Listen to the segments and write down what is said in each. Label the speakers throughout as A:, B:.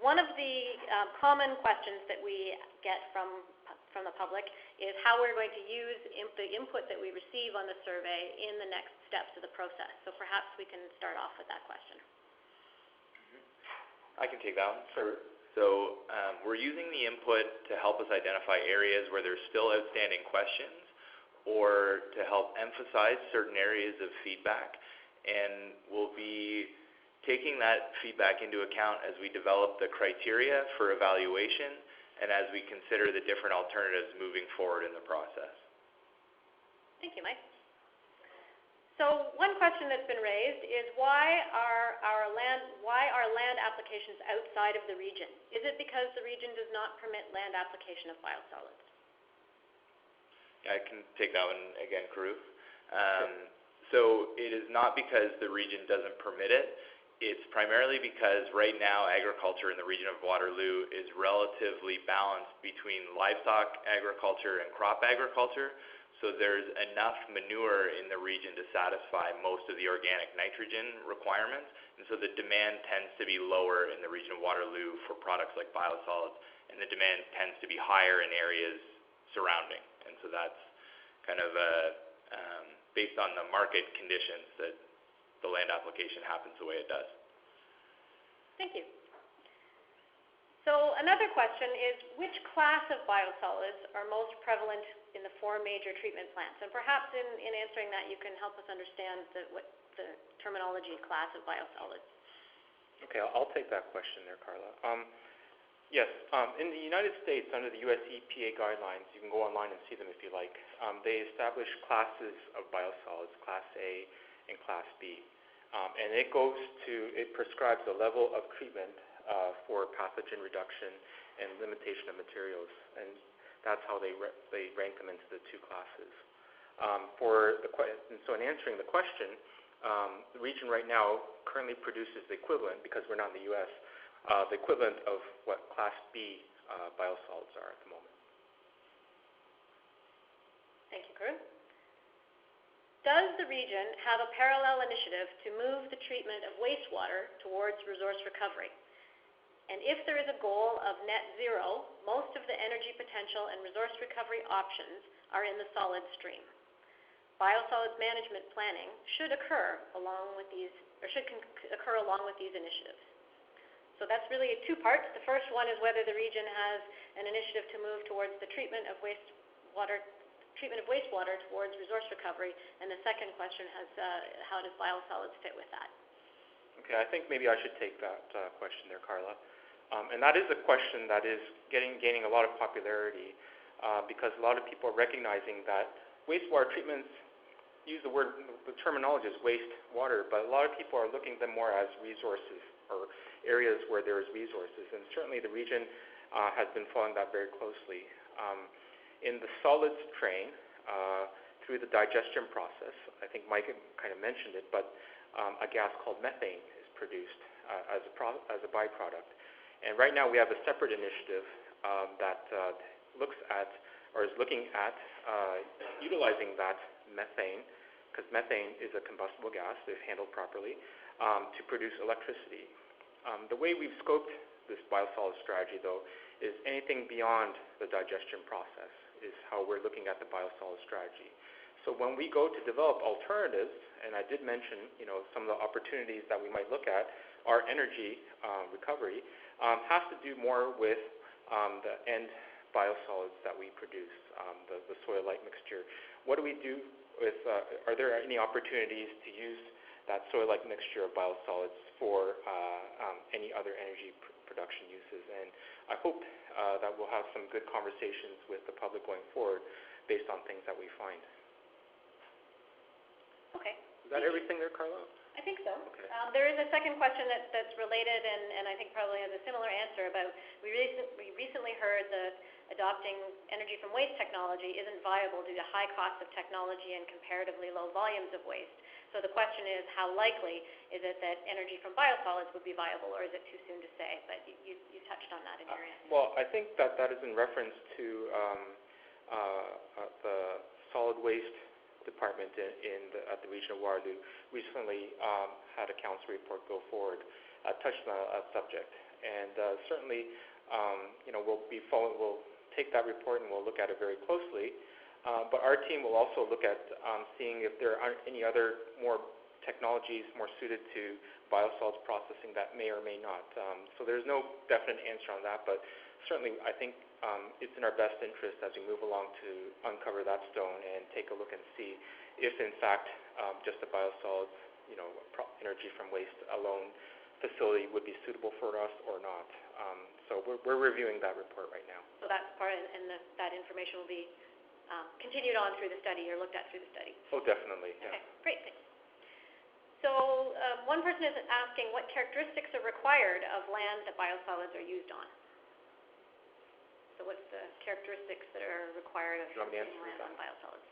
A: one of the common questions that we get from the public is how we're going to use the input that we receive on the survey in the next steps of the process. So perhaps we can start off with that question.
B: I can take that one. So we're using the input to help us identify areas where there's still outstanding questions or to help emphasize certain areas of feedback. And we'll be taking that feedback into account as we develop the criteria for evaluation and as we consider the different alternatives moving forward in the process.
A: Thank you, Mike. So one question that's been raised is why are land applications outside of the region? Is it because the region does not permit land application of biosolids?
B: I can take that one again, Karuf. So it is not because the region doesn't permit it. It's primarily because right now agriculture in the region of Waterloo is relatively balanced between livestock agriculture and crop agriculture. So there's enough manure in the region to satisfy most of the organic nitrogen requirements. And so the demand tends to be lower in the region of Waterloo for products like biosolids, and the demand tends to be higher in areas surrounding. And so that's kind of based on the market conditions that the land application happens the way it does.
A: Thank you. So another question is, which class of biosolids are most prevalent in the 4 major treatment plants? And perhaps in answering that, you can help us understand what the terminology class of biosolids.
C: Okay, I'll take that question there, Carla. Yes, in the United States, under the US EPA guidelines, you can go online and see them if you like, they establish classes of biosolids, Class A and Class B. And it prescribes a level of treatment for pathogen reduction and limitation of materials, and that's how they rank them into the 2 classes. So in answering the question, the region right now currently produces the equivalent, because we're not in the U.S., the equivalent of what Class B biosolids are at the moment.
A: Thank you, Karun. Does the region have a parallel initiative to move the treatment of wastewater towards resource recovery? And if there is a goal of net zero, most of the energy potential and resource recovery options are in the solid stream. Biosolids management planning should occur along with these initiatives. So that's really 2 parts. The first one is whether the region has an initiative to move towards the treatment of wastewater towards resource recovery, and the second question has how does biosolids fit with that?
C: Okay, I think maybe I should take that question there, Carla. And that is a question that is gaining a lot of popularity because a lot of people are recognizing that wastewater treatments the terminology is wastewater, but a lot of people are looking at them more as resources or areas where there is resources, and certainly the region has been following that very closely. In the solids train, through the digestion process, I think Mike kind of mentioned it, but a gas called methane is produced as a byproduct. And right now we have a separate initiative that looks at or is looking at utilizing that methane, because methane is a combustible gas if handled properly, to produce electricity. The way we've scoped this biosolid strategy, though, is anything beyond the digestion process is how we're looking at the biosolid strategy. So when we go to develop alternatives, and I did mention, some of the opportunities that we might look at, our energy recovery has to do more with the end biosolids that we produce, the soil-like mixture. What do we do with, are there any opportunities to use that soil-like mixture of biosolids for any other energy production uses? And I hope that we'll have some good conversations with the public going forward based on things that we find.
A: Okay.
C: Is that everything there, Carla?
A: I think so.
C: Okay.
A: There is a second question that's related and I think probably has a similar answer about, we recently heard that adopting energy from waste technology isn't viable due to high costs of technology and comparatively low volumes of waste. So the question is, how likely is it that energy from biosolids would be viable, or is it too soon to say? But you touched on that in your answer.
C: Well, I think that is in reference to the solid waste department at the region of Waterloo recently had a council report go forward, touched on a subject. And certainly, we'll take that report and we'll look at it very closely. But our team will also look at seeing if there are any other more technologies more suited to biosolids processing that may or may not. So there's no definite answer on that, but certainly I think it's in our best interest as we move along to uncover that stone and take a look and see if in fact just a biosolids, energy from waste alone facility would be suitable for us or not. So we're reviewing that report right now.
A: So that's part, and that information will be continued on through the study or looked at through the study.
C: Oh, definitely. Yeah.
A: Okay, great, thanks. So one person is asking what characteristics are required of land that biosolids are used on. So what's the characteristics that are required of land on biosolids?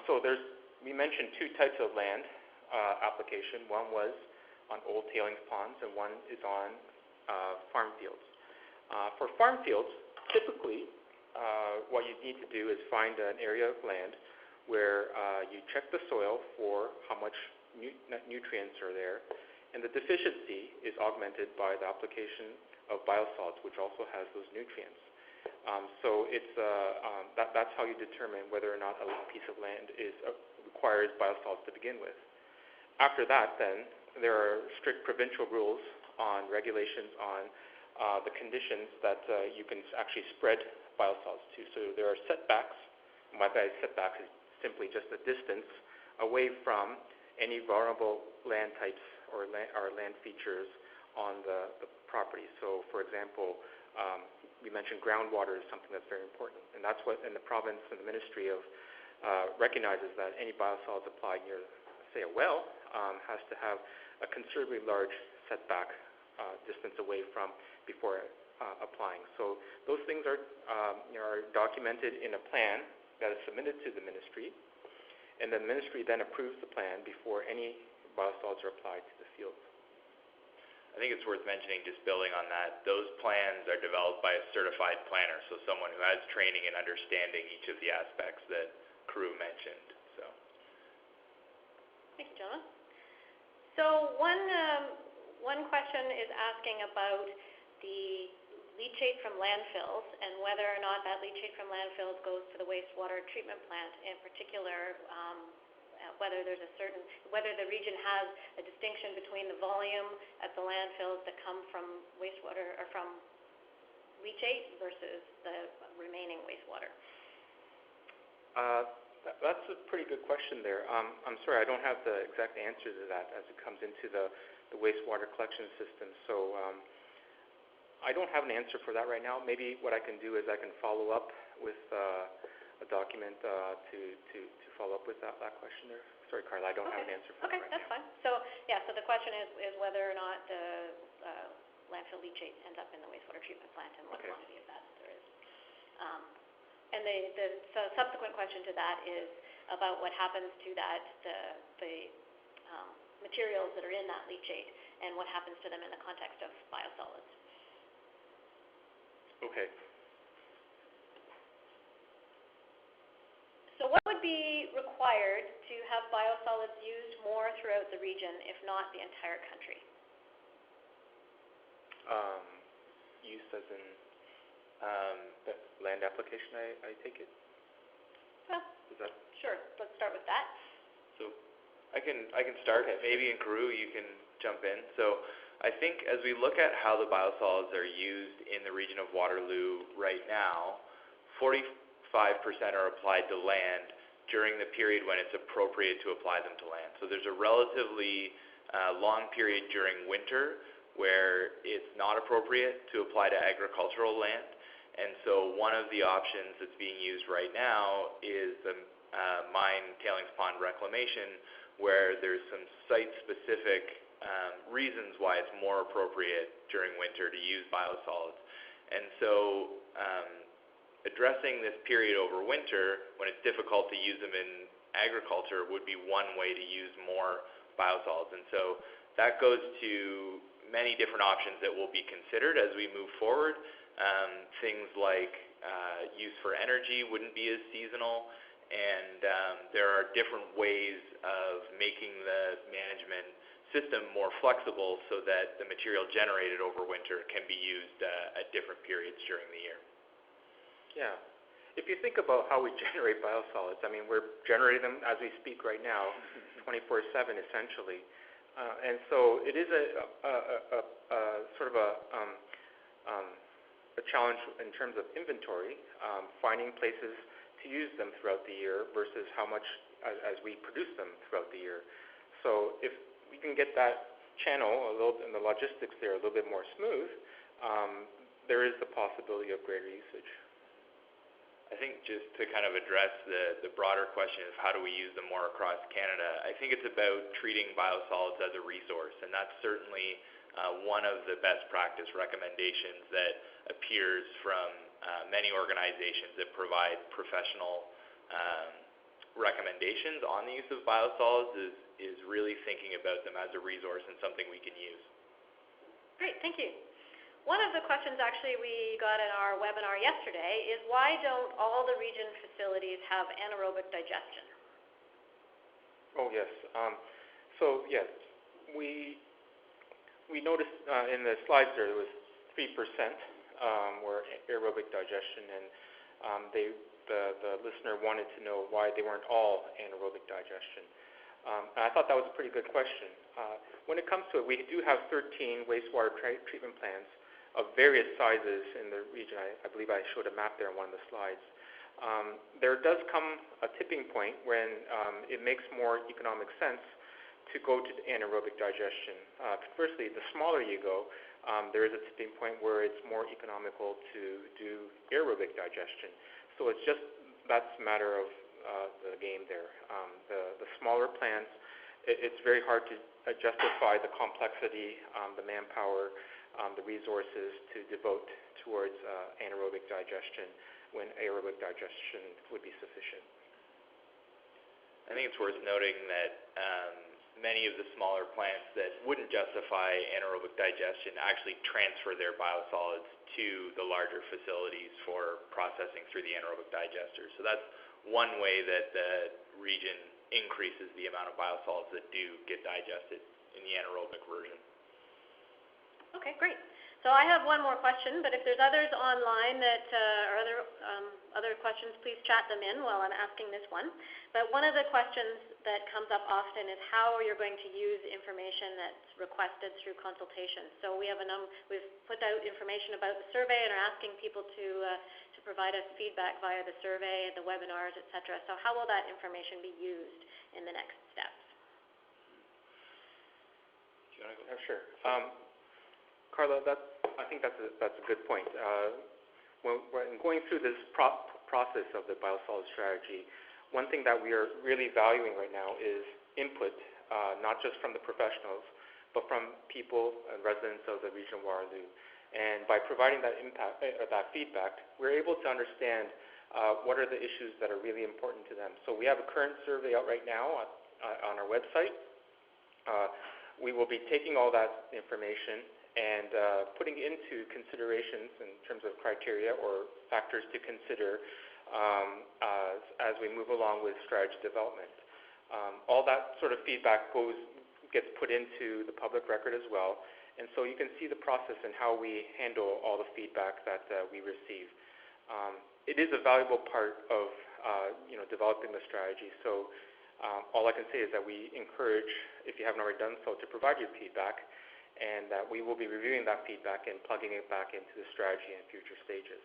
C: So we mentioned two types of land application. One was on old tailings ponds, and one is on farm fields. For farm fields, typically, what you need to do is find an area of land where you check the soil for how much nutrients are there, and the deficiency is augmented by the application of biosolids, which also has those nutrients. So that's how you determine whether or not a piece of land requires biosolids to begin with. After that, then, there are strict provincial rules on regulations on the conditions that you can actually spread biosolids to. So there are setbacks. My setbacks is simply just a distance away from any vulnerable land types or land features on the property. So, for example, we mentioned groundwater is something that's very important, and that's what in the province and the ministry of recognizes that any biosolids applied near, say, a well has to have a considerably large setback distance away from before applying. So those things are documented in a plan that is submitted to the ministry, and the ministry then approves the plan before any biosolids are applied to the field.
B: I think it's worth mentioning, just building on that, those plans are developed by a certified planner, so someone who has training and understanding each of the aspects that Carew mentioned. So.
A: Thank you, John. So one question is asking about the leachate from landfills and whether or not that leachate from landfills goes to the wastewater treatment plant, in particular, whether the region has a distinction between the volume at the landfills that come from wastewater or from leachate versus the remaining wastewater.
C: That's a pretty good question there. I'm sorry, I don't have the exact answer to that as it comes into the wastewater collection system. So I don't have an answer for that right now. Maybe what I can do is I can follow up with a document to follow up with that question there. Sorry, Carla, I don't have an answer for that right now.
A: Okay, that's fine. So, so the question is whether or not the landfill leachate ends up in the wastewater treatment plant and what quantity of that there is. And the subsequent question to that is about what happens to the materials that are in that leachate and what happens to them in the context of biosolids.
C: Okay.
A: So what would be required to have biosolids used more throughout the region, if not the entire country?
C: Use as in the land application, I take it?
A: Well, sure. Let's start with that.
B: So I can start. Maybe in Carew you can jump in. So I think as we look at how the biosolids are used in the region of Waterloo right now, 45% are applied to land during the period when it's appropriate to apply them to land. So there's a relatively long period during winter where it's not appropriate to apply to agricultural land. And so one of the options that's being used right now is the mine tailings pond reclamation, where there's some site-specific reasons why it's more appropriate during winter to use biosolids. And so addressing this period over winter, when it's difficult to use them in agriculture, would be one way to use more biosolids. And so that goes to many different options that will be considered as we move forward. Things like use for energy wouldn't be as seasonal, and there are different ways of making the management system more flexible so that the material generated over winter can be used at different periods during the year.
C: Yeah. If you think about how we generate biosolids, I mean, we're generating them as we speak right now, 24/7 essentially. And so it is a sort of a challenge in terms of inventory, finding places to use them throughout the year versus how much as we produce them throughout the year. So if we can get that channel a little, and the logistics there a little bit more smooth, there is the possibility of greater usage.
B: I think just to kind of address the broader question of how do we use them more across Canada, I think it's about treating biosolids as a resource, and that's certainly one of the best practice recommendations that appears from many organizations that provide professional recommendations on the use of biosolids is really thinking about them as a resource and something we can use.
A: Great, thank you. One of the questions actually we got in our webinar yesterday is why don't all the region facilities have anaerobic digestion?
C: Oh yes. So yes, we noticed in the slides there was 3% were aerobic digestion, and the listener wanted to know why they weren't all anaerobic digestion. And I thought that was a pretty good question. When it comes to it, we do have 13 wastewater treatment plants of various sizes in the region. I believe I showed a map there on one of the slides. There does come a tipping point when it makes more economic sense to go to anaerobic digestion. Firstly, the smaller you go, there is a tipping point where it's more economical to do aerobic digestion. So that's a matter of the game there. The smaller plants, it's very hard to justify the complexity, the manpower, the resources to devote towards anaerobic digestion when aerobic digestion would be sufficient.
B: I think it's worth noting that many of the smaller plants that wouldn't justify anaerobic digestion actually transfer their biosolids to the larger facilities for processing through the anaerobic digesters. So that's one way that the region increases the amount of biosolids that do get digested in the anaerobic version.
A: Okay, great. So I have one more question, but if there's others online that or other questions, please chat them in while I'm asking this one. But one of the questions that comes up often is how you're going to use information that's requested through consultation. So we have we've put out information about the survey and are asking people to provide us feedback via the survey, the webinars, etc. So how will that information be used in the next steps?
B: Do you want to go?
C: Sure. Carla, I think that's a good point. When going through this process of the biosolids strategy, one thing that we are really valuing right now is input, not just from the professionals, but from people and residents of the region of Waterloo. And by providing that feedback, we're able to understand what are the issues that are really important to them. So we have a current survey out right now on our website. We will be taking all that information and putting into considerations in terms of criteria or factors to consider as we move along with strategy development. All that sort of feedback gets put into the public record as well, and so you can see the process and how we handle all the feedback that we receive. It is a valuable part of developing the strategy. So all I can say is that we encourage, if you haven't already done so, to provide your feedback, and that we will be reviewing that feedback and plugging it back into the strategy in future stages.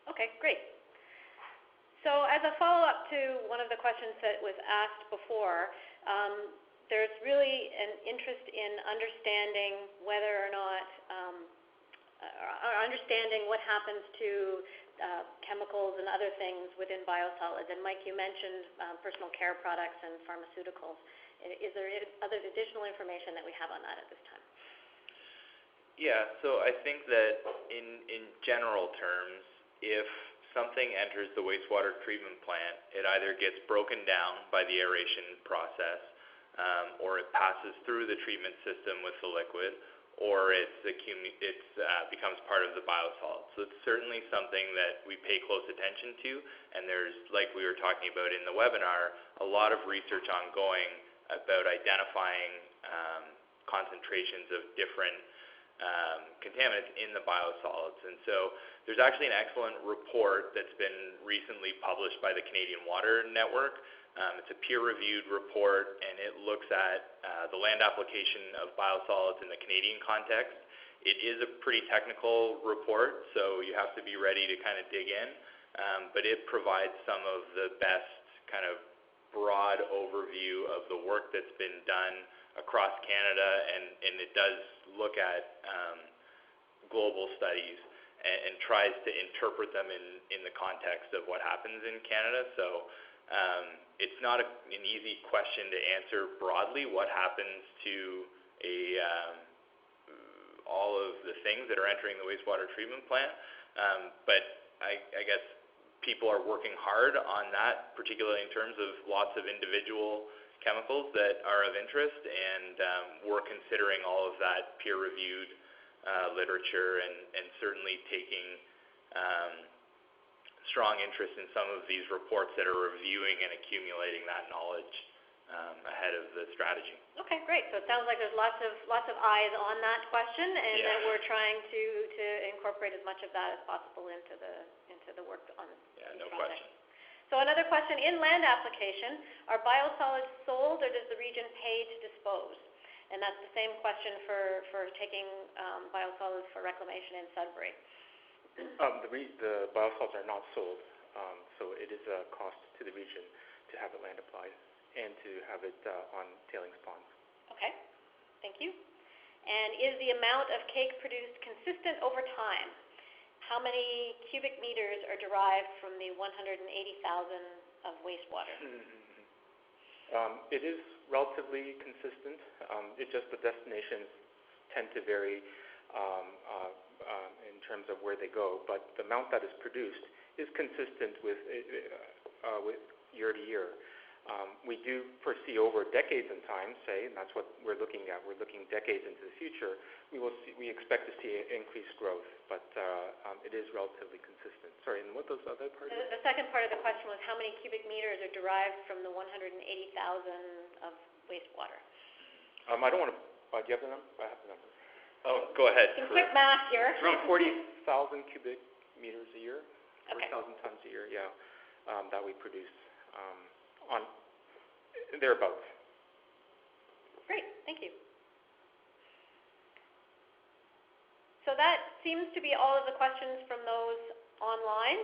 A: Okay, great. So as a follow-up to one of the questions that was asked before, there's really an interest in understanding whether or not, or understanding what happens to chemicals and other things within biosolids. And Mike, you mentioned personal care products and pharmaceuticals. Is there other additional information that we have on that at this time?
B: Yeah, so I think that in general terms, if something enters the wastewater treatment plant, it either gets broken down by the aeration process, or it passes through the treatment system with the liquid, or it becomes part of the biosolids. So it's certainly something that we pay close attention to, and there's, like we were talking about in the webinar, a lot of research ongoing about identifying concentrations of different contaminants in the biosolids. And so there's actually an excellent report that's been recently published by the Canadian Water Network. It's a peer-reviewed report, and it looks at the land application of biosolids in the Canadian context. It is a pretty technical report, so you have to be ready to kind of dig in, but it provides some of the best kind of broad overview of the work that's been done across Canada, and it does look at global studies and tries to interpret them in the context of what happens in Canada. So it's not an easy question to answer broadly what happens to all of the things that are entering the wastewater treatment plant, but I guess people are working hard on that, particularly in terms of lots of individual chemicals that are of interest, and we're considering all of that peer-reviewed literature and certainly taking strong interest in some of these reports that are reviewing and accumulating that knowledge ahead of the strategy.
A: Okay, great. So it sounds like there's lots of eyes on that question, and that we're trying to incorporate as much of that as possible into the work on these projects.
B: Question.
A: So another question, in land application, are biosolids sold, or does the region pay to dispose? And that's the same question for taking biosolids for reclamation in Sudbury.
C: The biosolids are not sold, so it is a cost to the region to have it land applied and to have it on tailings ponds.
A: Okay, thank you. And is the amount of cake produced consistent over time? How many cubic meters are derived from the 180,000 of wastewater?
C: It is relatively consistent. It's just the destinations tend to vary in terms of where they go, but the amount that is produced is consistent with year to year. We do foresee over decades in time, say, and that's what we're looking at. We're looking decades into the future. We expect to see increased growth, but it is relatively consistent. Sorry, and what those other parts?
A: The second part of the question was how many cubic meters are derived from the 180,000 of wastewater?
C: I don't want to. Do you have the number? I have the number.
B: Oh, go ahead.
A: Some quick math here.
C: It's around 40,000 cubic meters a year.
A: Okay.
C: 40,000 tons a year. Yeah, that we produce. On thereabouts.
A: Great, thank you. So that seems to be all of the questions from those online.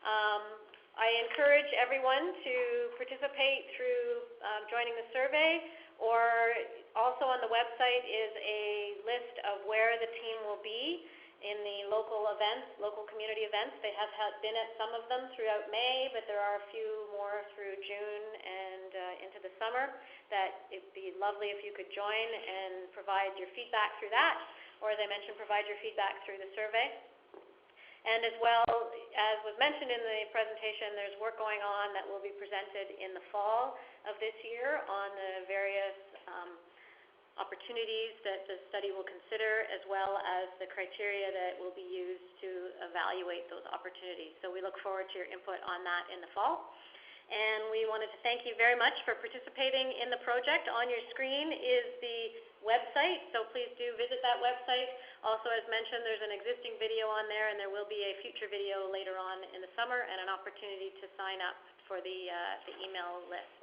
A: I encourage everyone to participate through joining the survey, or also on the website is a list of where the team will be in the local events, local community events. They have been at some of them throughout May, but there are a few more through June and into the summer that it'd be lovely if you could join and provide your feedback through that, or as I mentioned, provide your feedback through the survey. And as well, as was mentioned in the presentation, there's work going on that will be presented in the fall of this year on the various opportunities that the study will consider, as well as the criteria that will be used to evaluate those opportunities. So we look forward to your input on that in the fall. And we wanted to thank you very much for participating in the project. On your screen is the website, so please do visit that website. Also, as mentioned, there's an existing video on there, and there will be a future video later on in the summer, and an opportunity to sign up for the email list.